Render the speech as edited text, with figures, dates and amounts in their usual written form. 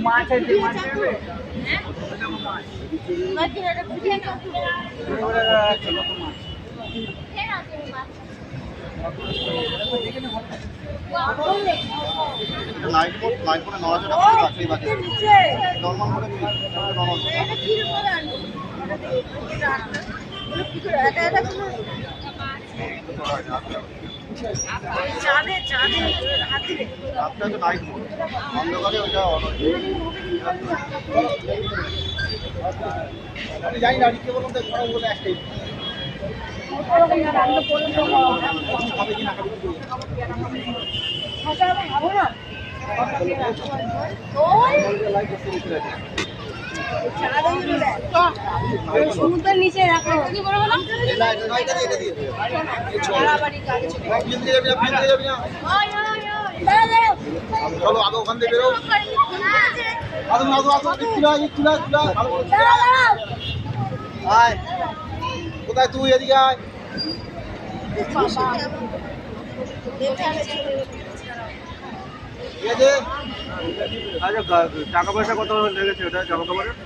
মাছ আছে মাছ নেবে লাইট করে 9000 টাকা বাকি বাকি নরমাল করে নরমাল চাঁদে চাঁদে হাতে আপনার তো লাইট মোড অন্ধকারে ওইটা অন আমি জানি না কে বলুন তো বড় বলে একটাই হবে কি না ভালো না সমুদ্রের নিচে রাখো কি বড় বলো এটা দিয়ে চলো আগে ওখান থেকে বেরো আয় কোথায় তুই এদিকে আয় ঠিক আছে আচ্ছা টাকা পয়সা কত লেগেছে ওটা জামা কাপড়ের